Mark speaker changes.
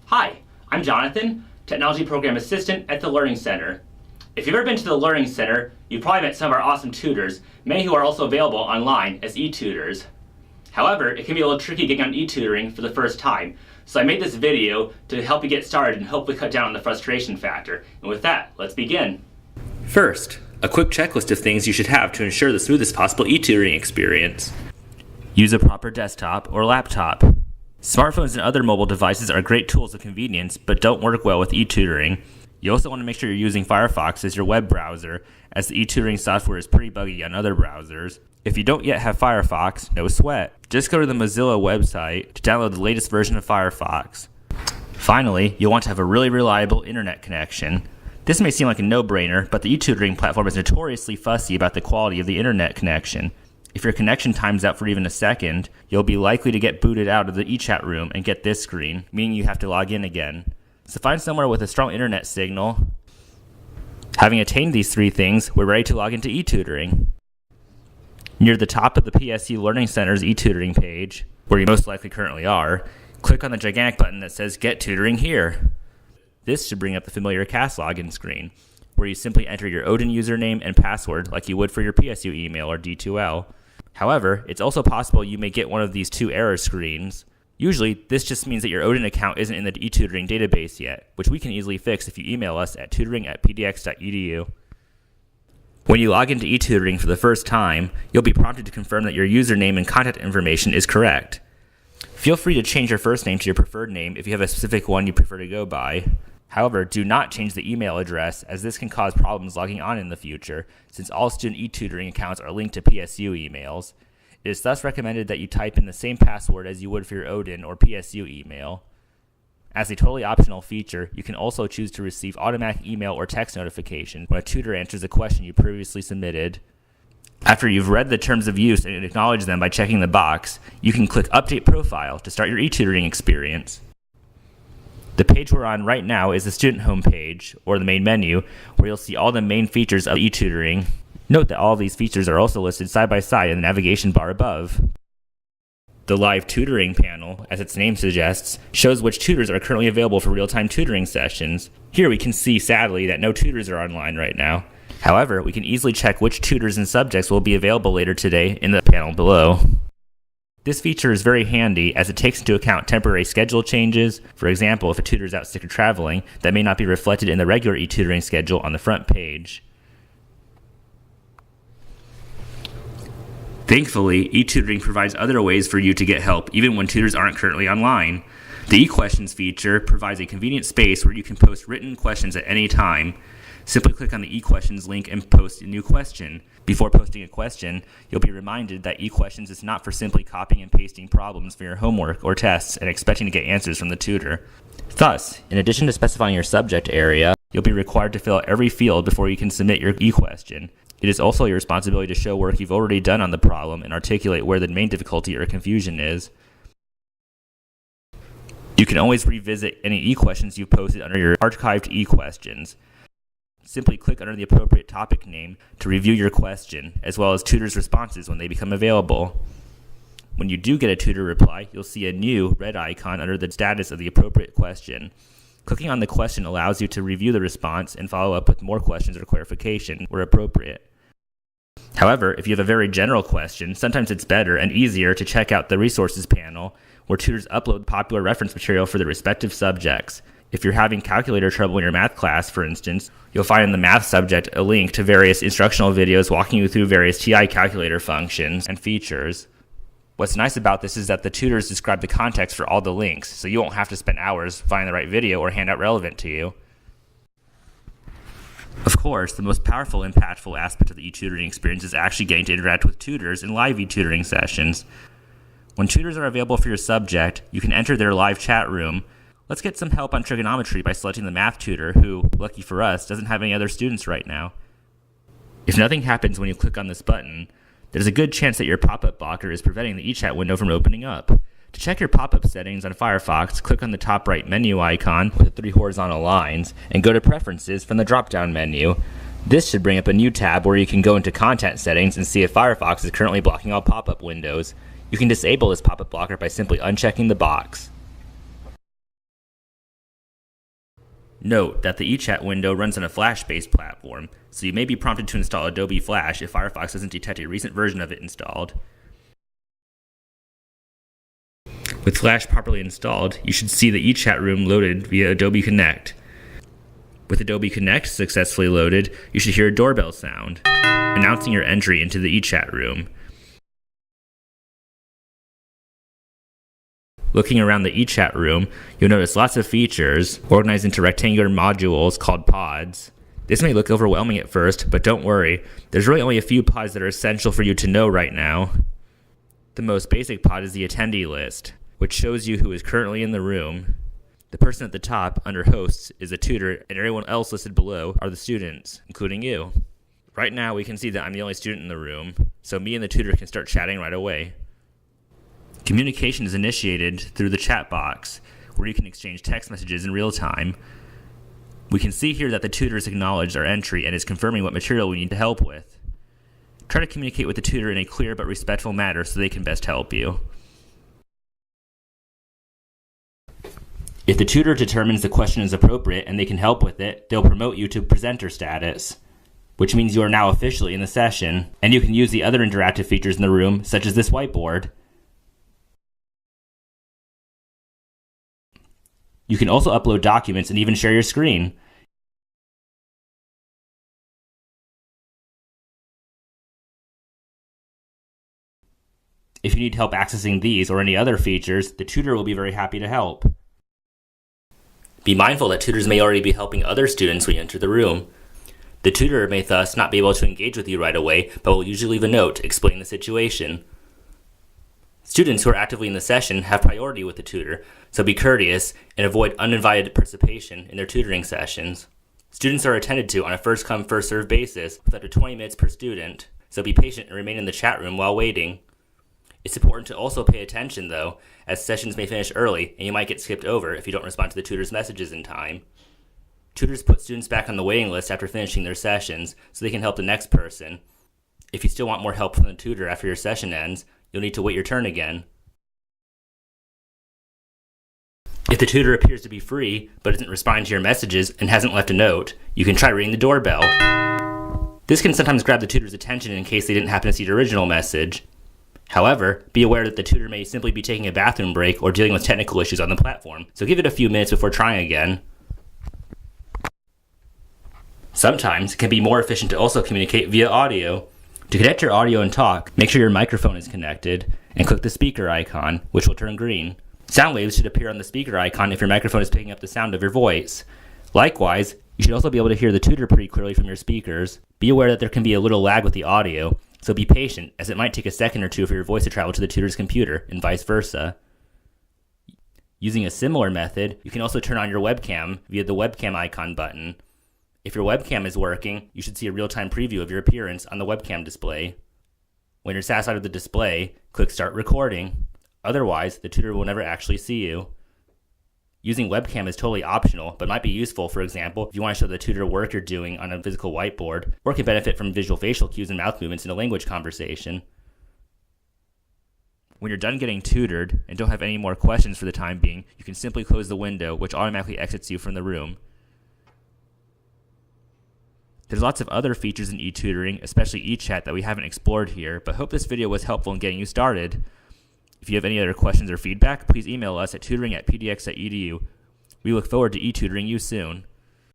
Speaker 1: Hi, I'm Jonathan, Technology Program Assistant at the Learning Center. If you've ever been to the Learning Center, you've probably met some of our awesome tutors, many who are also available online as e-tutors. However, it can be a little tricky getting on e-tutoring for the first time, so I made this video to help you get started and hopefully cut down on the frustration factor. And with that, let's begin. First, a quick checklist of things you should have to ensure the smoothest possible e-tutoring experience. Use a proper desktop or laptop. Smartphones and other mobile devices are great tools of convenience, but don't work well with e-tutoring. You also want to make sure you're using Firefox as your web browser, as the e-tutoring software is pretty buggy on other browsers. If you don't yet have Firefox, no sweat. Just go to the Mozilla website to download the latest version of Firefox. Finally, you'll want to have a really reliable internet connection. This may seem like a no-brainer, but the e-tutoring platform is notoriously fussy about the quality of the internet connection. If your connection times out for even a second, you'll be likely to get booted out of the eChat room and get this screen, meaning you have to log in again. So find somewhere with a strong internet signal. Having attained these three things, we're ready to log into eTutoring. Near the top of the PSU Learning Center's eTutoring page, where you most likely currently are, click on the gigantic button that says Get Tutoring Here. This should bring up the familiar CAS login screen, where you simply enter your Odin username and password like you would for your PSU email or D2L. However, it's also possible you may get one of these two error screens. Usually, this just means that your Odin account isn't in the eTutoring database yet, which we can easily fix if you email us at tutoring@pdx.edu. When you log into eTutoring for the first time, you'll be prompted to confirm that your username and contact information is correct. Feel free to change your first name to your preferred name if you have a specific one you prefer to go by. However, do not change the email address, as this can cause problems logging on in the future, since all student e-tutoring accounts are linked to PSU emails. It is thus recommended that you type in the same password as you would for your Odin or PSU email. As a totally optional feature, you can also choose to receive automatic email or text notification when a tutor answers a question you previously submitted. After you've read the terms of use and acknowledged them by checking the box, you can click Update Profile to start your e-tutoring experience. The page we're on right now is the student home page, or the main menu, where you'll see all the main features of eTutoring. Note that all of these features are also listed side by side in the navigation bar above. The live tutoring panel, as its name suggests, shows which tutors are currently available for real-time tutoring sessions. Here we can see, sadly, that no tutors are online right now. However, we can easily check which tutors and subjects will be available later today in the panel below. This feature is very handy as it takes into account temporary schedule changes. For example, if a tutor is out sick or traveling, that may not be reflected in the regular e-tutoring schedule on the front page. Thankfully, e-tutoring provides other ways for you to get help even when tutors aren't currently online. The eQuestions feature provides a convenient space where you can post written questions at any time. Simply click on the eQuestions link and post a new question. Before posting a question, you'll be reminded that eQuestions is not for simply copying and pasting problems for your homework or tests and expecting to get answers from the tutor. Thus, in addition to specifying your subject area, you'll be required to fill out every field before you can submit your eQuestion. It is also your responsibility to show work you've already done on the problem and articulate where the main difficulty or confusion is. You can always revisit any eQuestions you've posted under your archived eQuestions. Simply click under the appropriate topic name to review your question, as well as tutors' responses when they become available. When you do get a tutor reply, you'll see a new red icon under the status of the appropriate question. Clicking on the question allows you to review the response and follow up with more questions or clarification where appropriate. However, if you have a very general question, sometimes it's better and easier to check out the resources panel, where tutors upload popular reference material for their respective subjects. If you're having calculator trouble in your math class, for instance, you'll find in the math subject a link to various instructional videos walking you through various TI calculator functions and features. What's nice about this is that the tutors describe the context for all the links, so you won't have to spend hours finding the right video or handout relevant to you. Of course, the most powerful and impactful aspect of the e-tutoring experience is actually getting to interact with tutors in live e-tutoring sessions. When tutors are available for your subject, you can enter their live chat room. Let's get some help on trigonometry by selecting the math tutor who, lucky for us, doesn't have any other students right now. If nothing happens when you click on this button, there's a good chance that your pop-up blocker is preventing the eChat window from opening up. To check your pop-up settings on Firefox, click on the top right menu icon with the three horizontal lines and go to Preferences from the drop-down menu. This should bring up a new tab where you can go into Content Settings and see if Firefox is currently blocking all pop-up windows. You can disable this pop-up blocker by simply unchecking the box. Note that the eChat window runs on a Flash-based platform, so you may be prompted to install Adobe Flash if Firefox doesn't detect a recent version of it installed. With Flash properly installed, you should see the eChat room loaded via Adobe Connect. With Adobe Connect successfully loaded, you should hear a doorbell sound, announcing your entry into the eChat room. Looking around the eChat room, you'll notice lots of features organized into rectangular modules called pods. This may look overwhelming at first, but don't worry, there's really only a few pods that are essential for you to know right now. The most basic pod is the attendee list, which shows you who is currently in the room. The person at the top, under hosts, is a tutor, and everyone else listed below are the students, including you. Right now, we can see that I'm the only student in the room, so me and the tutor can start chatting right away. Communication is initiated through the chat box, where you can exchange text messages in real time. We can see here that the tutor has acknowledged our entry and is confirming what material we need to help with. Try to communicate with the tutor in a clear but respectful manner so they can best help you. If the tutor determines the question is appropriate and they can help with it, they'll promote you to presenter status, which means you are now officially in the session, and you can use the other interactive features in the room, such as this whiteboard. You can also upload documents and even share your screen. If you need help accessing these or any other features, the tutor will be very happy to help. Be mindful that tutors may already be helping other students when you enter the room. The tutor may thus not be able to engage with you right away, but will usually leave a note explaining the situation. Students who are actively in the session have priority with the tutor, so be courteous and avoid uninvited participation in their tutoring sessions. Students are attended to on a first-come, first-served basis with up to 20 minutes per student, so be patient and remain in the chat room while waiting. It's important to also pay attention, though, as sessions may finish early and you might get skipped over if you don't respond to the tutor's messages in time. Tutors put students back on the waiting list after finishing their sessions so they can help the next person. If you still want more help from the tutor after your session ends, you'll need to wait your turn again. If the tutor appears to be free but isn't responding to your messages and hasn't left a note, you can try ringing the doorbell. This can sometimes grab the tutor's attention in case they didn't happen to see your original message. However, be aware that the tutor may simply be taking a bathroom break or dealing with technical issues on the platform, so give it a few minutes before trying again. Sometimes it can be more efficient to also communicate via audio. To connect your audio and talk, make sure your microphone is connected and click the speaker icon, which will turn green. Sound waves should appear on the speaker icon if your microphone is picking up the sound of your voice. Likewise, you should also be able to hear the tutor pretty clearly from your speakers. Be aware that there can be a little lag with the audio, so be patient, as it might take a second or two for your voice to travel to the tutor's computer, and vice versa. Using a similar method, you can also turn on your webcam via the webcam icon button. If your webcam is working, you should see a real-time preview of your appearance on the webcam display. When you're satisfied with the display, click Start Recording. Otherwise, the tutor will never actually see you. Using webcam is totally optional, but might be useful, for example, if you want to show the tutor work you're doing on a physical whiteboard, or can benefit from visual facial cues and mouth movements in a language conversation. When you're done getting tutored and don't have any more questions for the time being, you can simply close the window, which automatically exits you from the room. There's lots of other features in eTutoring, especially eChat, that we haven't explored here, but hope this video was helpful in getting you started. If you have any other questions or feedback, please email us at tutoring@pdx.edu. We look forward to eTutoring you soon.